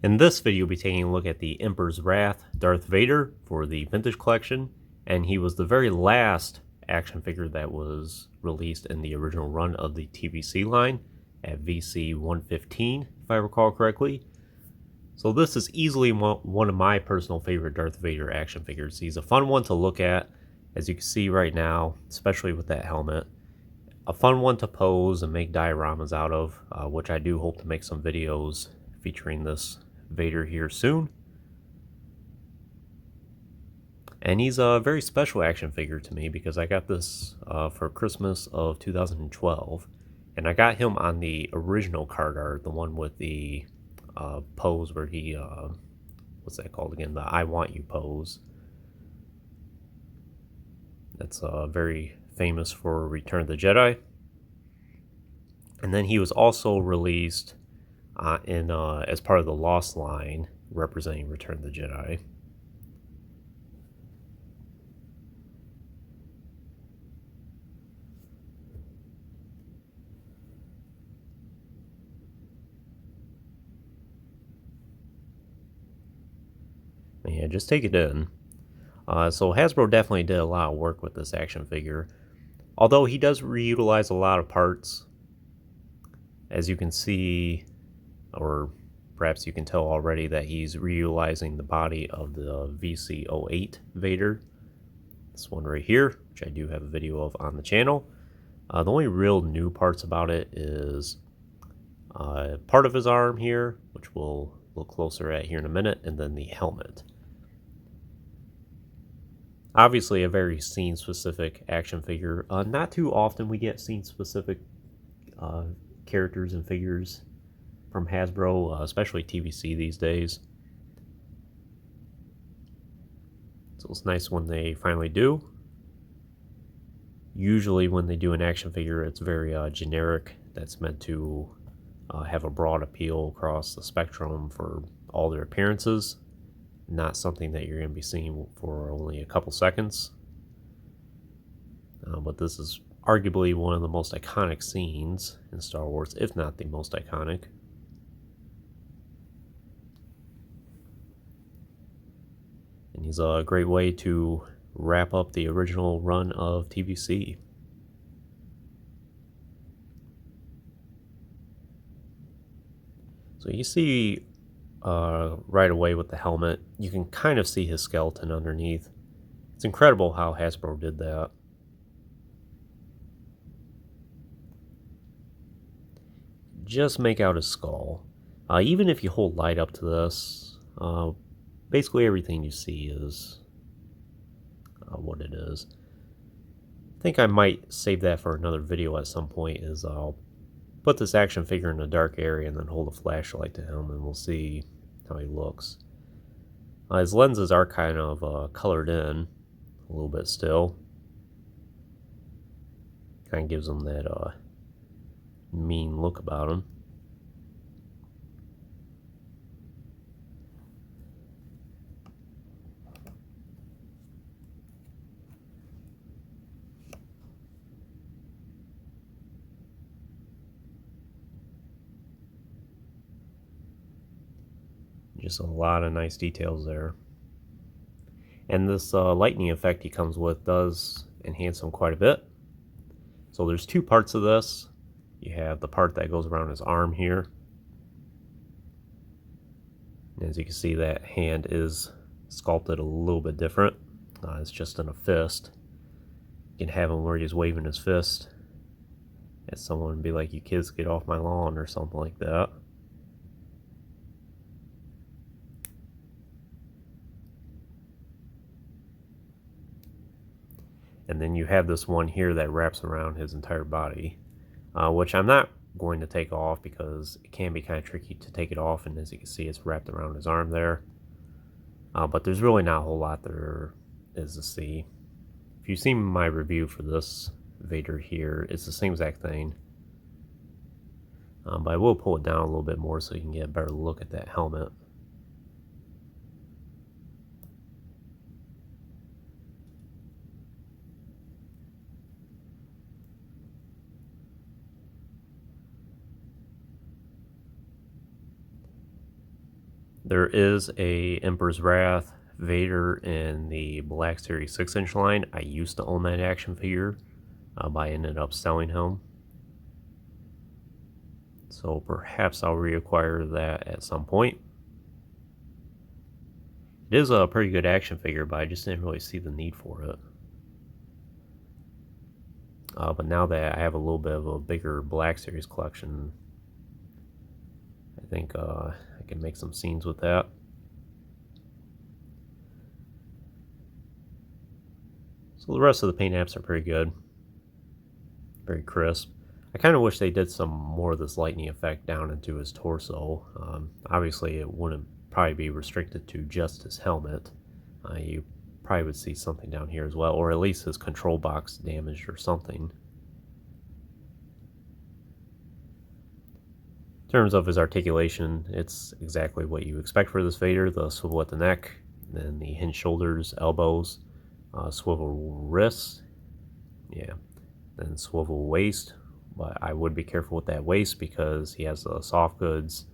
In this video, we'll be taking a look at the Emperor's Wrath Darth Vader for the Vintage Collection, and he was the very last action figure that was released in the original run of the TVC line at VC 115, if I recall correctly. So this is easily one of my personal favorite Darth Vader action figures. He's a fun one to look at, as you can see right now, especially with that helmet. A fun one to pose and make dioramas out of, which I do hope to make some videos featuring this Vader here soon. And he's a very special action figure to me because I got this for Christmas of 2012, and I got him on the original card art, the one with the pose where he what's that called again, the I want you pose. That's very famous for Return of the Jedi. And then he was also released in as part of the Lost line representing Return of the Jedi. Yeah, just take it in. So Hasbro definitely did a lot of work with this action figure, although he does reutilize a lot of parts. As you can see, or perhaps you can tell already, that he's reutilizing the body of the VC-08 Vader. This one right here, which I do have a video of on the channel. The only real new parts about it is part of his arm here, which we'll look closer at here in a minute, and then the helmet. Obviously a very scene-specific action figure. Not too often we get scene-specific characters and figures from Hasbro, especially TVC these days. So it's nice when they finally do. Usually when they do an action figure, it's very generic. That's meant to have a broad appeal across the spectrum for all their appearances. Not something that you're going to be seeing for only a couple seconds. But this is arguably one of the most iconic scenes in Star Wars, if not the most iconic. And he's a great way to wrap up the original run of TVC. So you see right away with the helmet, you can kind of see his skeleton underneath. It's incredible how Hasbro did that. Just make out his skull. Even if you hold light up to this, basically everything you see is what it is. I think I might save that for another video at some point. Is I'll put this action figure in a dark area and then hold a flashlight to him, and we'll see how he looks. His lenses are kind of colored in a little bit still. Kind of gives him that mean look about him. Just a lot of nice details there. And this lightning effect he comes with does enhance him quite a bit. So there's two parts of this. You have the part that goes around his arm here. As you can see, that hand is sculpted a little bit different. It's just in a fist. You can have him where he's waving his fist at someone and be like, "You kids get off my lawn," or something like that. And then you have this one here that wraps around his entire body, which I'm not going to take off because it can be kind of tricky to take it off, and as you can see, it's wrapped around his arm there. But there's really not a whole lot there is to see. If you've seen my review for this Vader here, it's the same exact thing. But I will pull it down a little bit more so you can get a better look at that helmet. There is a Emperor's Wrath Vader in the Black Series 6-inch line. I used to own that action figure, but I ended up selling him. So perhaps I'll reacquire that at some point. It is a pretty good action figure, but I just didn't really see the need for it. But now that I have a little bit of a bigger Black Series collection, I think I can make some scenes with that. So the rest of the paint apps are pretty good. Very crisp. I kind of wish they did some more of this lightning effect down into his torso. Obviously it wouldn't probably be restricted to just his helmet. You probably would see something down here as well, or at least his control box damaged or something. In terms of his articulation, it's exactly what you expect for this Vader. The swivel at the neck, then the hinged shoulders, elbows, swivel wrists, yeah, then swivel waist. But I would be careful with that waist because he has the soft goods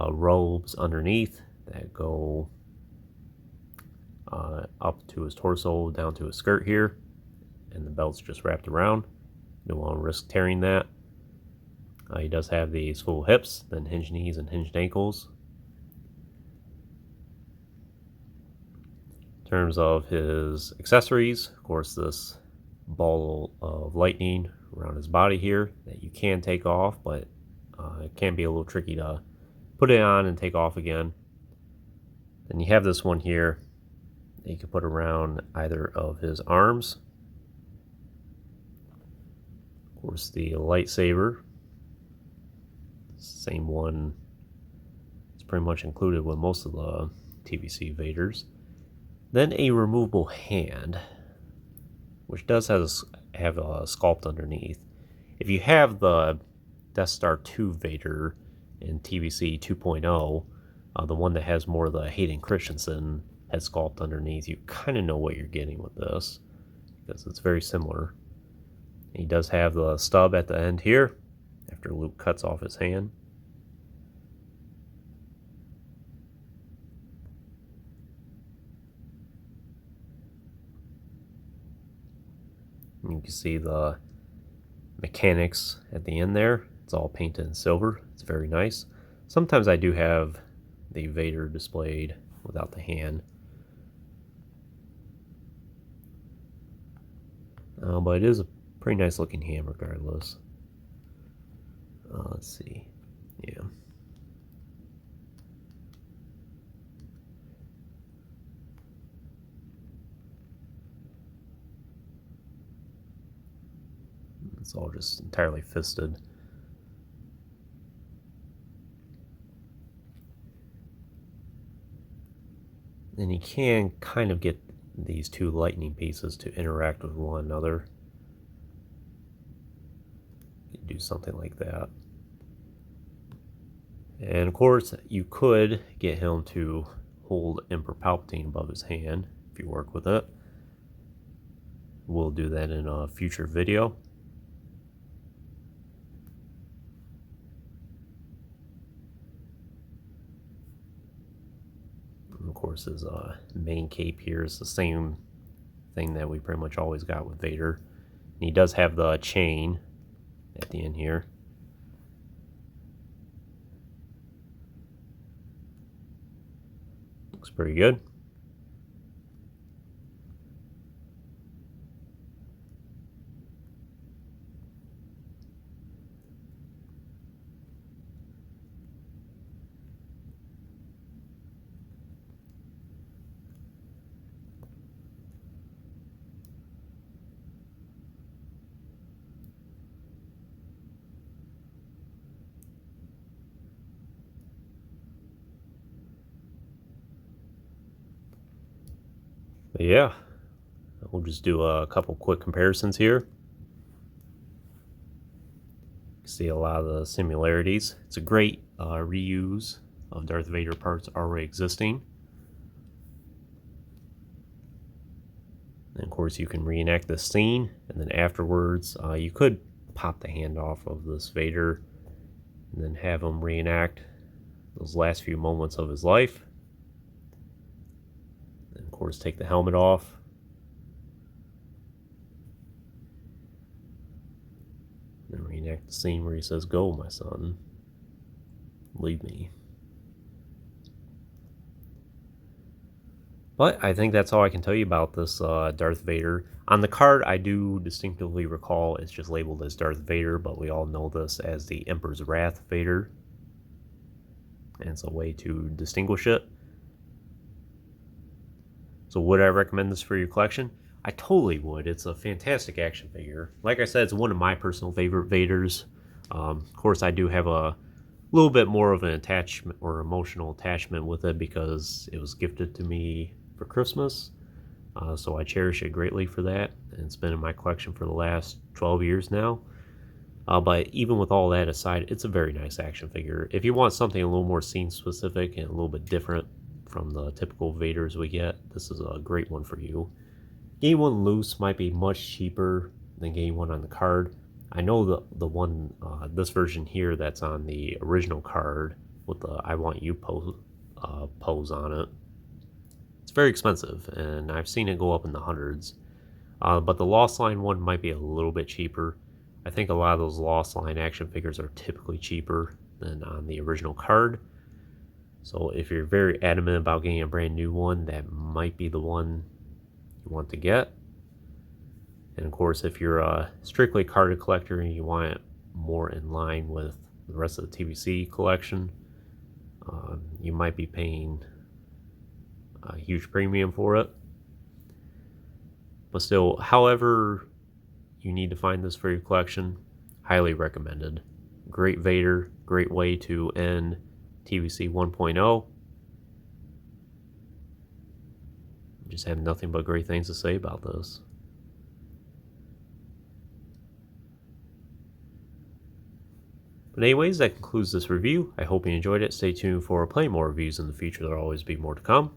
robes underneath that go up to his torso, down to his skirt here, and the belt's just wrapped around. Don't want to risk tearing that. He does have the swivel hips, then hinged knees and hinged ankles. In terms of his accessories, of course, this ball of lightning around his body here that you can take off, but it can be a little tricky to put it on and take off again. Then you have this one here that you can put around either of his arms. Of course, the lightsaber, same one, it's pretty much included with most of the TVC Vaders. Then a removable hand, which does have a sculpt underneath. If you have the Death Star 2 Vader in TVC 2.0, the one that has more of the Hayden Christensen head sculpt underneath, you kind of know what you're getting with this because it's very similar. He does have the stub at the end here after Luke cuts off his hand. You can see the mechanics at the end there. It's all painted in silver. It's very nice. Sometimes I do have the Vader displayed without the hand. But it is a pretty nice looking hand regardless. Let's see. Yeah. It's all just entirely fisted. And you can kind of get these two lightning pieces to interact with one another. You can do something like that. And of course, you could get him to hold Emperor Palpatine above his hand if you work with it. We'll do that in a future video. And of course, his main cape here is the same thing that we pretty much always got with Vader. And he does have the chain at the end here. Looks pretty good. But yeah, we'll just do a couple quick comparisons here. See a lot of the similarities. It's a great reuse of Darth Vader parts already existing. And of course, you can reenact this scene, and then afterwards, you could pop the hand off of this Vader and then have him reenact those last few moments of his life. And of course, take the helmet off. And reenact the scene where he says, "Go, my son. Leave me." But I think that's all I can tell you about this Darth Vader. On the card, I do distinctively recall it's just labeled as Darth Vader, but we all know this as the Emperor's Wrath Vader. And it's a way to distinguish it. So would I recommend this for your collection? I totally would. It's a fantastic action figure. Like I said, it's one of my personal favorite Vaders. Of course, I do have a little bit more of an attachment or emotional attachment with it because it was gifted to me for Christmas. So I cherish it greatly for that. And it's been in my collection for the last 12 years now. But even with all that aside, it's a very nice action figure. If you want something a little more scene specific and a little bit different from the typical Vaders we get, this is a great one for you. Getting one loose might be much cheaper than getting one on the card. I know the one, this version here that's on the original card with the "I Want You" pose on it, it's very expensive, and I've seen it go up in the hundreds. But the Lost Line one might be a little bit cheaper. I think a lot of those Lost Line action figures are typically cheaper than on the original card. So if you're very adamant about getting a brand new one, that might be the one you want to get. And of course, if you're a strictly carded collector and you want it more in line with the rest of the TVC collection, you might be paying a huge premium for it. But still, however you need to find this for your collection, highly recommended. Great Vader, great way to end TVC 1.0. Just have nothing but great things to say about this. But anyways, that concludes this review. I hope you enjoyed it. Stay tuned for plenty more reviews in the future. There'll always be more to come.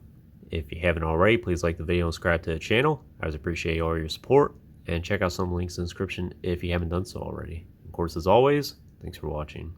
If you haven't already, please like the video and subscribe to the channel. I always appreciate all your support. And check out some links in the description if you haven't done so already. Of course, as always, thanks for watching.